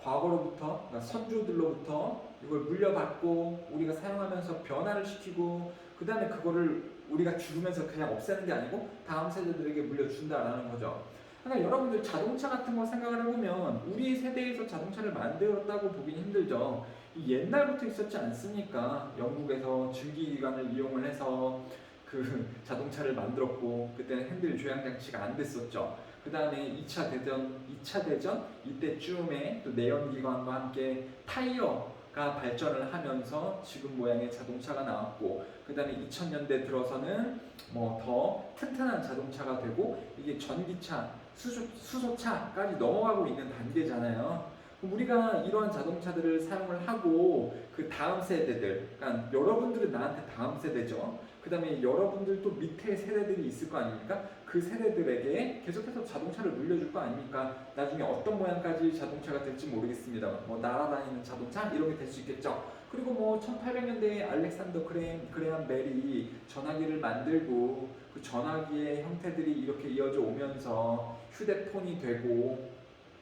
과거로부터, 그러니까 선조들로부터 이걸 물려받고 우리가 사용하면서 변화를 시키고 그 다음에 그거를 우리가 죽으면서 그냥 없애는 게 아니고 다음 세대들에게 물려준다라는 거죠. 그러니까 여러분들 자동차 같은 거 생각을 해보면 우리 세대에서 자동차를 만들었다고 보긴 힘들죠. 옛날부터 있었지 않습니까? 영국에서 증기기관을 이용을 해서 그 자동차를 만들었고 그때는 핸들 조향 장치가 안 됐었죠. 그 다음에 2차 대전 이때쯤에 또 내연기관과 함께 타이어가 발전을 하면서 지금 모양의 자동차가 나왔고 그 다음에 2000년대 들어서는 뭐 더 튼튼한 자동차가 되고 이게 전기차, 수소차까지 넘어가고 있는 단계잖아요. 우리가 이러한 자동차들을 사용을 하고 그 다음 세대들, 그러니까 여러분들은 나한테 다음 세대죠. 그 다음에 여러분들 또 밑에 세대들이 있을 거 아닙니까? 그 세대들에게 계속해서 자동차를 물려줄 거 아닙니까? 나중에 어떤 모양까지 자동차가 될지 모르겠습니다. 뭐 날아다니는 자동차 이런 게 될 수 있겠죠. 그리고 뭐 1800년대에 알렉산더 그레함 벨이 전화기를 만들고 그 전화기의 형태들이 이렇게 이어져 오면서 휴대폰이 되고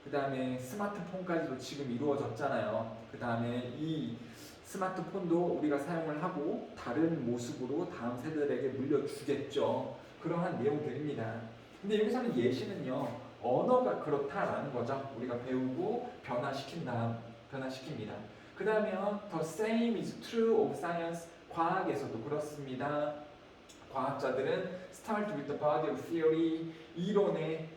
그 다음에 스마트폰까지도 지금 이루어졌잖아요. 그 다음에 이 스마트폰도 우리가 사용을 하고 다른 모습으로 다음 세대들에게 물려주겠죠. 그러한 내용들입니다. 근데 여기서는 예시는요, 언어가 그렇다라는 거죠. 우리가 배우고 변화시킵니다. 그 다음에 the same is true of science. 과학에서도 그렇습니다. 과학자들은 start with the body of theory. 이론의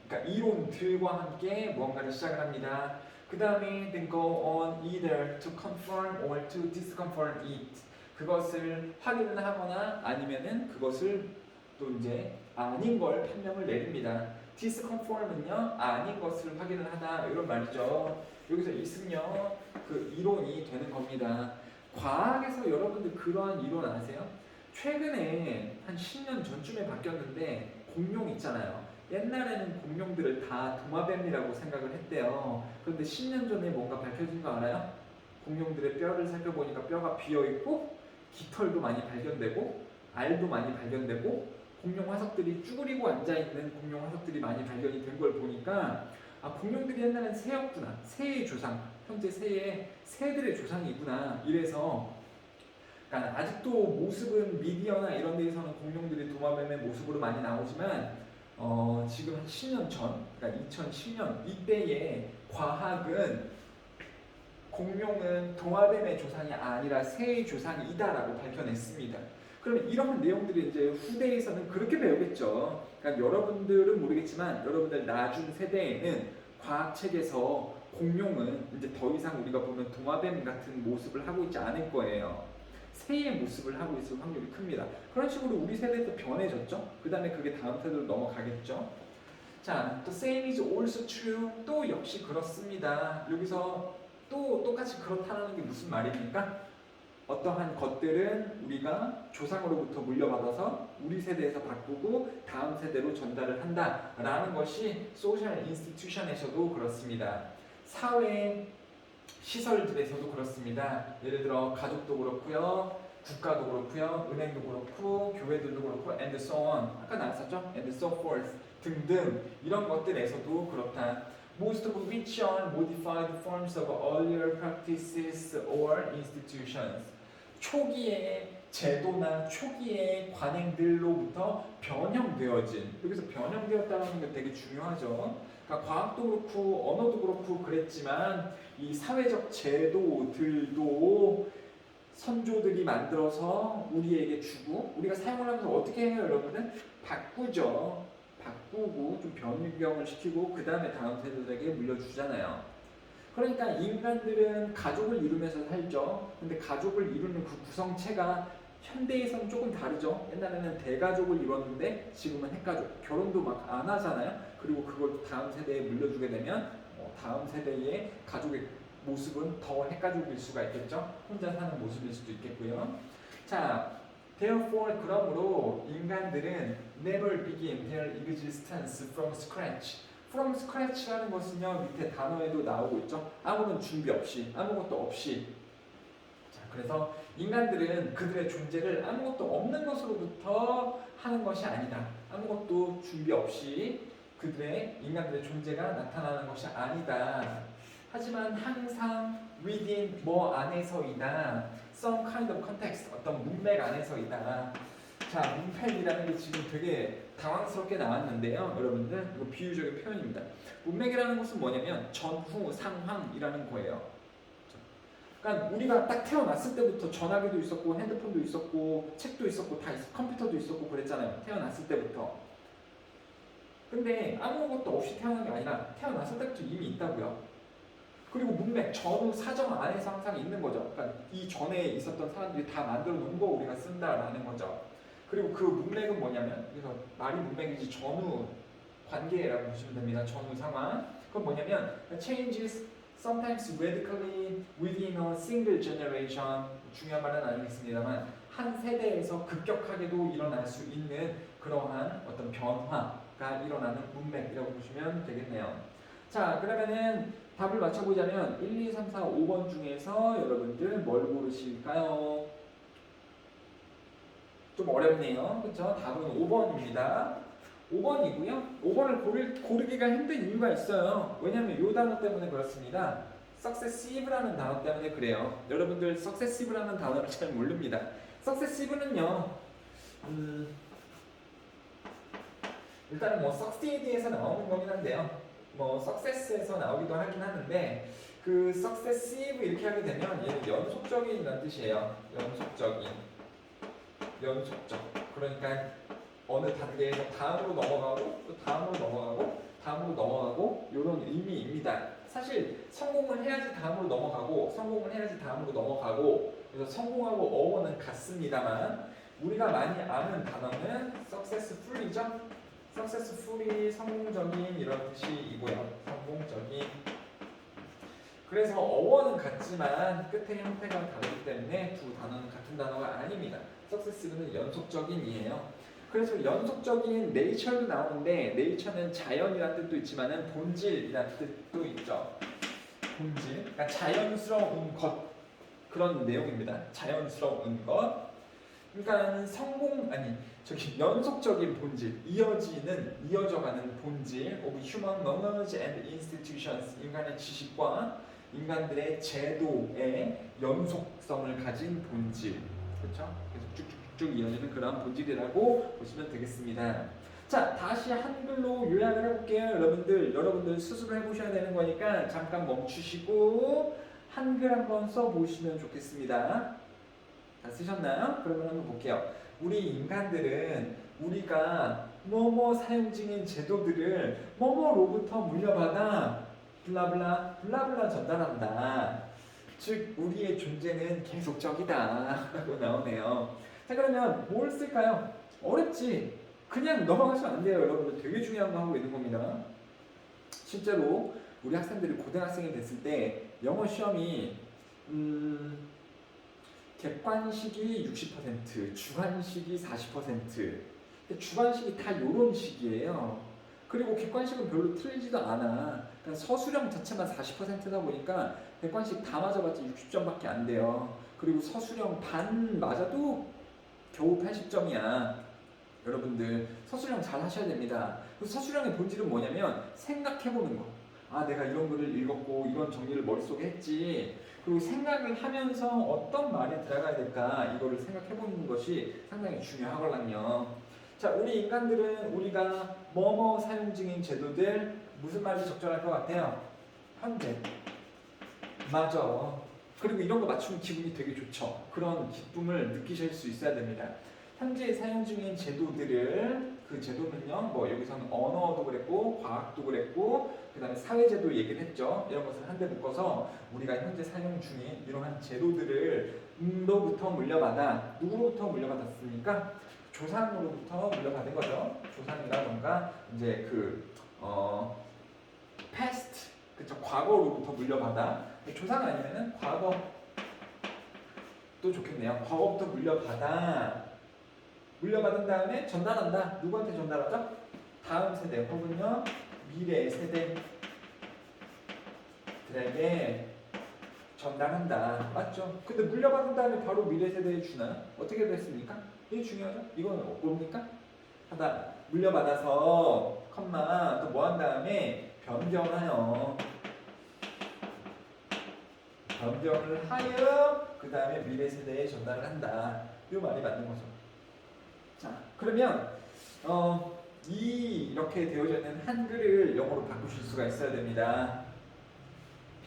그러니까 이론들과 함께 무언가를 시작을 합니다. 그 다음에 then go on either to confirm or to disconfirm it. 그것을 확인을 하거나 아니면은 그것을 또 이제 아닌 걸 판명을 내립니다. disconfirm은요, 아닌 것을 확인을 하다 이런 말이죠. 여기서 있으면 그 이론이 되는 겁니다. 과학에서 여러분들 그러한 이론 아세요? 최근에 한 10년 전쯤에 바뀌었는데 공룡 있잖아요. 옛날에는 공룡들을 다 도마뱀이라고 생각을 했대요. 그런데 10년 전에 뭔가 밝혀진 거 알아요? 공룡들의 뼈를 살펴보니까 뼈가 비어있고 깃털도 많이 발견되고 알도 많이 발견되고 공룡 화석들이 쭈그리고 앉아있는 공룡 화석들이 많이 발견이 된 걸 보니까 공룡들이 옛날엔 새였구나. 새의 조상, 현재 새들의 조상이구나. 이래서 그러니까 아직도 모습은 미디어나 이런 데에서는 공룡들이 도마뱀의 모습으로 많이 나오지만 지금 한 10년 전, 그러니까 2010년 이때의 과학은 공룡은 도마뱀의 조상이 아니라 새의 조상이다라고 밝혀냈습니다. 그러면 이런 내용들이 이제 후대에서는 그렇게 배우겠죠. 그러니까 여러분들은 모르겠지만 여러분들 나중 세대에는 과학책에서 공룡은 이제 더 이상 우리가 보면 도마뱀 같은 모습을 하고 있지 않을 거예요. 새의 모습을 하고 있을 확률이 큽니다. 그런 식으로 우리 세대에서 변해졌죠. 그 다음에 그게 다음 세대로 넘어가겠죠. 자, the same is also true. 또 역시 그렇습니다. 여기서 또 똑같이 그렇다는 게 무슨 말입니까? 어떠한 것들은 우리가 조상으로부터 물려받아서 우리 세대에서 바꾸고 다음 세대로 전달을 한다라는 것이 소셜 인스티튜션에서도 그렇습니다. 사회 시설들에서도 그렇습니다. 예를 들어 가족도 그렇고요, 국가도 그렇고요, 은행도 그렇고, 교회들도 그렇고, and so on. 아까 나왔었죠? and so forth 등등 이런 것들에서도 그렇다. Most of which are modified forms of earlier practices or institutions. 초기의 제도나 초기의 관행들로부터 변형되어진, 여기서 변형되었다는 게 되게 중요하죠. 그러니까 과학도 그렇고 언어도 그렇고 그랬지만 이 사회적 제도들도 선조들이 만들어서 우리에게 주고 우리가 사용을 하면서 어떻게 해요, 여러분은? 바꾸죠. 바꾸고 좀 변경을 시키고 그 다음에 다음 세대들에게 물려주잖아요. 그러니까 인간들은 가족을 이루면서 살죠. 근데 가족을 이루는 그 구성체가 현대에서는 조금 다르죠. 옛날에는 대가족을 이뤘는데 지금은 핵가족, 결혼도 막 안 하잖아요. 그리고 그걸 다음 세대에 물려주게 되면 다음 세대의 가족의 모습은 더 핵가족일 수가 있겠죠. 혼자 사는 모습일 수도 있겠고요. 자, therefore 그러므로 인간들은 never begin their existence from scratch. from scratch라는 것은요 밑에 단어에도 나오고 있죠. 아무런 준비 없이 아무것도 없이. 자, 그래서 인간들은 그들의 존재를 아무것도 없는 것으로부터 하는 것이 아니다. 아무것도 준비 없이 인간들의 존재가 나타나는 것이 아니다. 하지만 항상 within 뭐 안에서이다. some kind of context 어떤 문맥 안에서이다. 자, 문맥이라는 게 지금 되게 당황스럽게 나왔는데요. 여러분들 이거 비유적인 표현입니다. 문맥이라는 것은 뭐냐면 전후 상황이라는 거예요. 그러니까 우리가 딱 태어났을 때부터 전화기도 있었고 핸드폰도 있었고 책도 있었고 다 컴퓨터도 있었고 그랬잖아요. 태어났을 때부터. 근데 아무것도 없이 태어난 게 아니라 태어났을 때부터 이미 있다고요. 그리고 문맥, 전후 사정 안에서 항상 있는 거죠. 그러니까 이 전에 있었던 사람들이 다 만들어 놓은 거 우리가 쓴다라는 거죠. 그리고 그 문맥은 뭐냐면, 그래서 말이 문맥이지 전후 관계라고 보시면 됩니다. 전후 상황. 그건 뭐냐면 changes sometimes radically within a single generation. 중요한 말은 아니겠습니다만 한 세대에서 급격하게도 일어날 수 있는 그러한 어떤 변화가 일어나는 문맥이라고 보시면 되겠네요. 자, 그러면은 답을 맞춰보자면 1, 2, 3, 4, 5번 중에서 여러분들 뭘 고르실까요? 좀 어렵네요. 그렇죠? 답은 5번입니다. 5번이고요. 5번을 고르기가 힘든 이유가 있어요. 왜냐하면 이 단어 때문에 그렇습니다. successive라는 단어 때문에 그래요. 여러분들 successive라는 단어를 잘 모릅니다. successive는요. 일단은 뭐 succeed에서 나오는 거긴 한데요. 뭐 success에서 나오기도 하긴 하는데 그 successive 이렇게 하게 되면 얘는 연속적인이라는 뜻이에요. 연속적. 그러니까 어느 단계에서 다음으로 넘어가고 또 다음으로 넘어가고 다음으로 넘어가고 이런 의미입니다. 사실 성공을 해야지 다음으로 넘어가고 성공을 해야지 다음으로 넘어가고 그래서 성공하고 어원은 같습니다만 우리가 많이 아는 단어는 successful이죠. successfully 성공적인 이런 뜻이고요. 성공적인. 그래서 어원은 같지만 끝의 형태가 다르기 때문에 두 단어는 같은 단어가 아닙니다. successive는 연속적인이에요. 그래서 연속적인 nature도 나오는데 nature는 자연이라는 뜻도 있지만은 본질이라는 뜻도 있죠. 본질, 그러니까 자연스러운 것 그런 내용입니다. 자연스러운 것. 그러니까 연속적인 본질, 이어져가는 본질 of human knowledge and institutions, 인간의 지식과 인간들의 제도의 연속성을 가진 본질, 그렇죠? 계속 쭉쭉쭉 이어지는 그런 본질이라고 보시면 되겠습니다. 자, 다시 한글로 요약을 해볼게요. 여러분들 스스로 해보셔야 되는 거니까 잠깐 멈추시고 한글 한번 써보시면 좋겠습니다. 다 쓰셨나요? 그러면 한번 볼게요. 우리 인간들은 우리가 뭐뭐 사용 중인 제도들을 뭐뭐로부터 물려받아 블라블라 전달한다. 즉 우리의 존재는 계속적이다 라고 나오네요. 자, 그러면 뭘 쓸까요? 어렵지. 그냥 넘어가시면 안 돼요. 여러분들 되게 중요한 거 하고 있는 겁니다. 실제로 우리 학생들이 고등학생이 됐을 때 영어 시험이 객관식이 60%, 주관식이 40%. 주관식이 다 이런 식이에요. 그리고 객관식은 별로 틀리지도 않아. 그러니까 서술형 자체만 40%다 보니까 객관식 다 맞아봤자 60점밖에 안 돼요. 그리고 서술형 반 맞아도 겨우 80점이야. 여러분들 서술형 잘 하셔야 됩니다. 서술형의 본질은 뭐냐면 생각해보는 거. 아, 내가 이런 글을 읽었고 이런 정리를 머릿속에 했지. 그리고 생각을 하면서 어떤 말이 들어가야 될까 이거를 생각해보는 것이 상당히 중요하거든요. 자, 우리 인간들은 우리가 뭐뭐 사용 중인 제도들 무슨 말이 적절할 것 같아요? 현재. 맞아. 그리고 이런 거 맞추면 기분이 되게 좋죠. 그런 기쁨을 느끼실 수 있어야 됩니다. 현재 사용 중인 제도들을 그 제도는요, 뭐 여기서는 언어도 그랬고 과학도 그랬고 그 다음에 사회제도 얘기를 했죠. 이런 것을 한데 묶어서 우리가 현재 사용 중인 이러한 제도들을 로부터 물려받아. 누구로부터 물려받았습니까? 조상으로부터 물려받은 거죠. 조상이라던가 이제 past, 그쵸, 과거로부터 물려받아. 조상 아니면은 과거도 좋겠네요. 과거부터 물려받은 다음에 전달한다. 누구한테 전달하죠? 다음 세대 혹은요 미래 세대들에게 전달한다. 맞죠? 근데 물려받은 다음에 바로 미래 세대에 주나요? 어떻게 됐습니까? 이게 중요하죠? 이건 뭡니까? 하다 물려받아서 컴마 또 뭐 한 다음에 변경을 하여 그 다음에 미래 세대에 전달을 한다. 이 말이 맞는 거죠. 자, 그러면 이렇게 되어져 있는 한글을 영어로 바꾸실 수가 있어야 됩니다.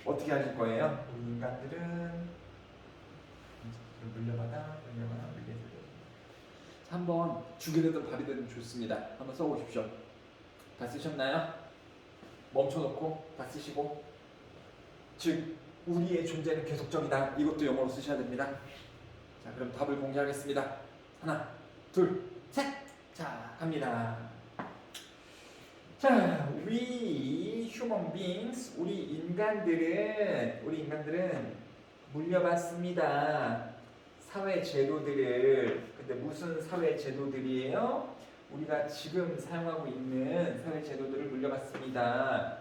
어떻게 하실 거예요? 우리 인간들은 물려받아 미래 세대. 한번 죽이려든 밥이든 좋습니다. 한번 써보십시오. 다 쓰셨나요? 멈춰놓고 다 쓰시고, 즉 우리의 존재는 계속적이다. 이것도 영어로 쓰셔야 됩니다. 자, 그럼 답을 공개하겠습니다. 하나, 둘, 셋. 자, 갑니다. 자, we human beings, 우리 인간들은 물려받습니다. 사회 제도들을. 근데 무슨 사회 제도들이에요? 우리가 지금 사용하고 있는 사회 제도들을 물려받습니다.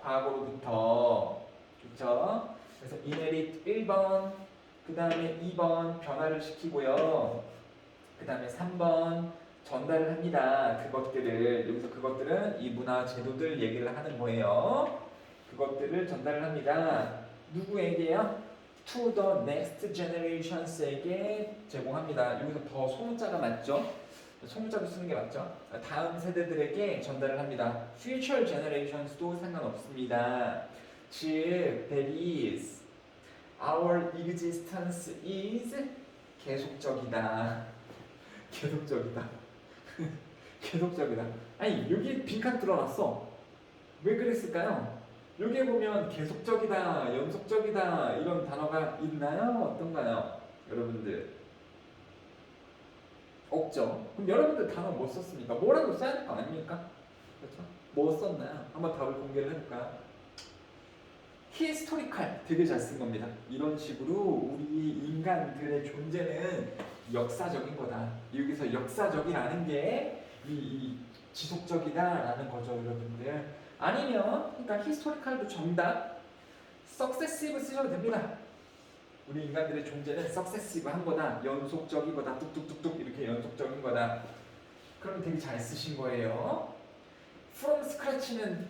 과거로부터. 그렇죠? 그래서 inherit 1번, 그 다음에 2번 변화를 시키고요. 그 다음에 3번 전달을 합니다. 그것들을. 여기서 그것들은 이 문화 제도들 얘기를 하는 거예요. 그것들을 전달을 합니다. 누구에게요? To the next generations에게 제공합니다. 여기서 더 소문자가 맞죠? 소문자로 쓰는 게 맞죠? 다음 세대들에게 전달을 합니다. Future generations도 상관없습니다. 즉, that is, our existence is 계속적이다. 계속적이다. 계속적이다. 아니, 여기 빈칸 뚫어놨어. 왜 그랬을까요? 여기에 보면 계속적이다, 연속적이다 이런 단어가 있나요? 어떤가요? 여러분들 없죠? 그럼 여러분들 단어 뭐 썼습니까? 뭐라도 써야 될 거 아닙니까? 그렇죠? 뭐 썼나요? 한번 답을 공개를 해볼까요? 히스토리칼 되게 잘 쓴 겁니다. 이런 식으로 우리 인간들의 존재는 역사적인 거다. 여기서 역사적이라는 게 이 지속적이다라는 거죠, 여러분들. 아니면 그러니까 히스토리칼도 정답, 석세시브 쓰셔도 됩니다. 우리 인간들의 존재는 석세시브한 거다, 연속적인 거다, 뚝뚝뚝뚝 이렇게 연속적인 거다. 그럼 되게 잘 쓰신 거예요. From scratch는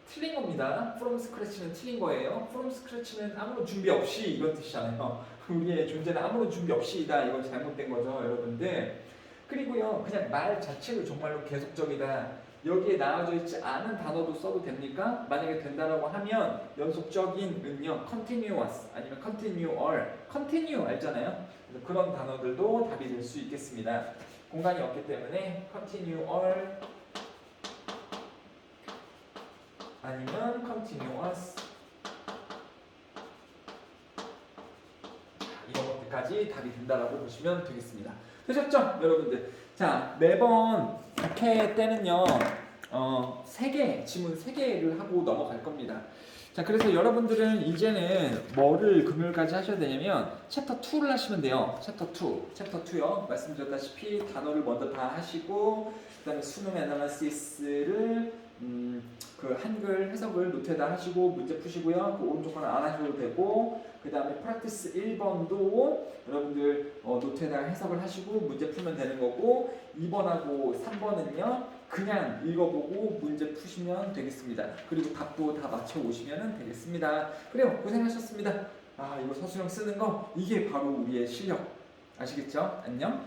틀린 겁니다. From scratch는 틀린 거예요. From scratch는 아무런 준비 없이 이런 뜻이잖아요. 우리의 존재는 아무런 준비 없이다. 이건 잘못된 거죠, 여러분들. 그리고요, 그냥 말 자체로 정말로 계속적이다. 여기에 나와져 있지 않은 단어도 써도 됩니까? 만약에 된다라고 하면 연속적인은요, continuous 아니면 continual, continue 알잖아요. 그래서 그런 단어들도 답이 될 수 있겠습니다. 공간이 없기 때문에 continual 아니면 continuous 이런 것들까지 답이 된다라고 보시면 되겠습니다. 되셨죠, 여러분들? 자, 매번 이렇게 때는요, 지문 3개를 하고 넘어갈 겁니다. 자, 그래서 여러분들은 이제는 뭐를 금요일까지 하셔야 되냐면 챕터 2를 하시면 돼요. 챕터 2요. 말씀드렸다시피 단어를 먼저 다 하시고 그 다음에 수능 애널리시스를 그 한글 해석을 노트에다 하시고 문제 푸시고요. 그 오른쪽 거는 안 하셔도 되고 그 다음에 프랙티스 1번도 여러분들 노트에다 해석을 하시고 문제 풀면 되는 거고 2번하고 3번은요 그냥 읽어보고 문제 푸시면 되겠습니다. 그리고 답도 다 맞춰 오시면 되겠습니다. 그래요, 고생하셨습니다. 아, 이거 서술형 쓰는 거 이게 바로 우리의 실력 아시겠죠? 안녕.